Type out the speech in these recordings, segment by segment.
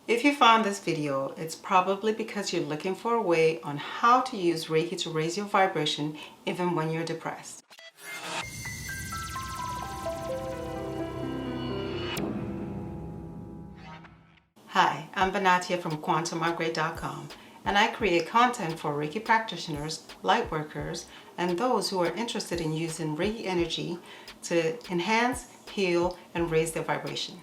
If you found this video, it's probably because you're looking for a way on how to use Reiki to raise your vibration even when you're depressed. Hi, I'm Binahtiyah from QuantumUpgrade.com, and I create content for Reiki practitioners, light workers, and those who are interested in using Reiki energy to enhance, heal, and raise their vibration.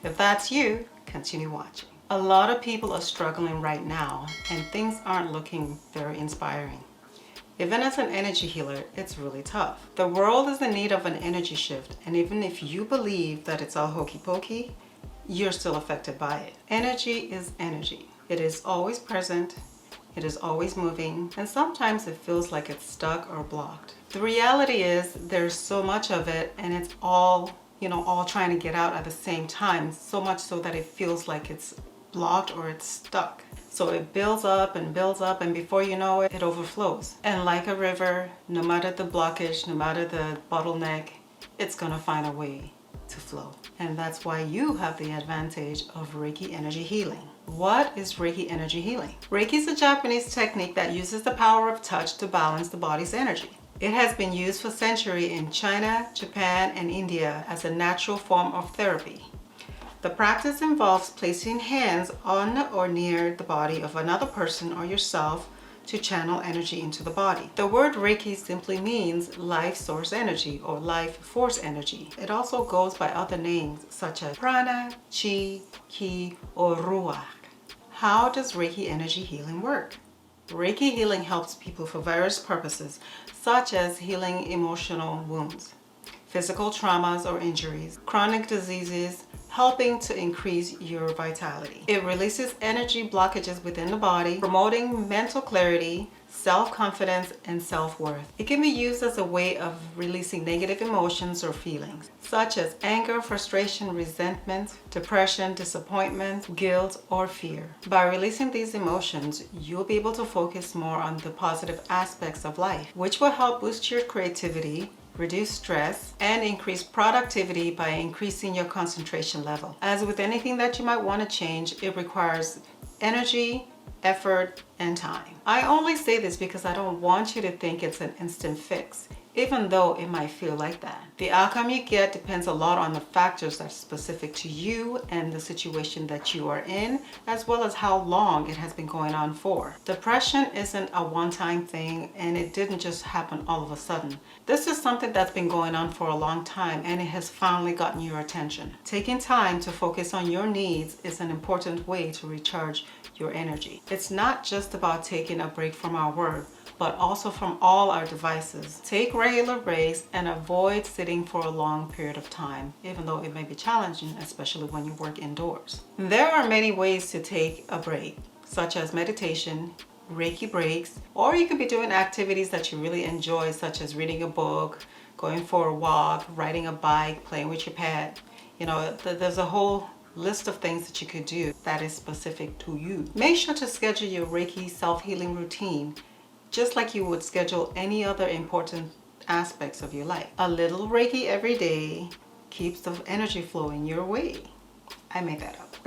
If that's you, continue watching. A lot of people are struggling right now, and things aren't looking very inspiring. Even as an energy healer, it's really tough. The world is in need of an energy shift, and even if you believe that it's all hokey pokey, you're still affected by it. Energy is energy. It is always present, it is always moving, and sometimes it feels like it's stuck or blocked. The reality is there's so much of it, and it's all trying to get out at the same time, so much so that it feels like it's blocked or it's stuck. So it builds up, and before you know it, it overflows. And like a river, no matter the blockage, no matter the bottleneck, it's gonna find a way to flow. And that's why you have the advantage of Reiki energy healing. What is Reiki energy healing? Reiki is a Japanese technique that uses the power of touch to balance the body's energy. It has been used for centuries in China, Japan, and India as a natural form of therapy. The practice involves placing hands on or near the body of another person or yourself to channel energy into the body. The word Reiki simply means life source energy or life force energy. It also goes by other names such as prana, chi, ki, or ruach. How does Reiki energy healing work? Reiki healing helps people for various purposes, such as healing emotional wounds, physical traumas or injuries, chronic diseases, helping to increase your vitality. It releases energy blockages within the body, promoting mental clarity, self-confidence, and self-worth. It can be used as a way of releasing negative emotions or feelings, such as anger, frustration, resentment, depression, disappointment, guilt, or fear. By releasing these emotions, you'll be able to focus more on the positive aspects of life, which will help boost your creativity, reduce stress, and increase productivity by increasing your concentration level. As with anything that you might want to change, it requires energy, effort, and time. I only say this because I don't want you to think it's an instant fix, even though it might feel like that. The outcome you get depends a lot on the factors that are specific to you and the situation that you are in, as well as how long it has been going on for. Depression isn't a one-time thing, and it didn't just happen all of a sudden. This is something that's been going on for a long time, and it has finally gotten your attention. Taking time to focus on your needs is an important way to recharge your energy. It's not just about taking a break from our work, but also from all our devices. Take regular breaks and avoid sitting for a long period of time, even though it may be challenging, especially when you work indoors. There are many ways to take a break, such as meditation, Reiki breaks, or you could be doing activities that you really enjoy, such as reading a book, going for a walk, riding a bike, playing with your pet. There's a whole list of things that you could do that is specific to you. Make sure to schedule your Reiki self-healing routine just like you would schedule any other important aspects of your life. A little Reiki every day keeps the energy flowing your way. I made that up,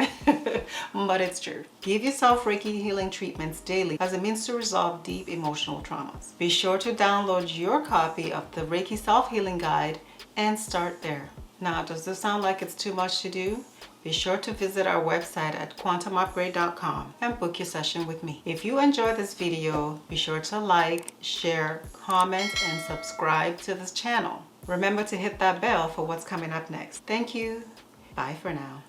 but it's true. Give yourself Reiki healing treatments daily as a means to resolve deep emotional traumas. Be sure to download your copy of the Reiki Self-Healing Guide and start there. Now, does this sound like it's too much to do? Be sure to visit our website at QuantumUpgrade.com and book your session with me. If you enjoyed this video, be sure to like, share, comment, and subscribe to this channel. Remember to hit that bell for what's coming up next. Thank you. Bye for now.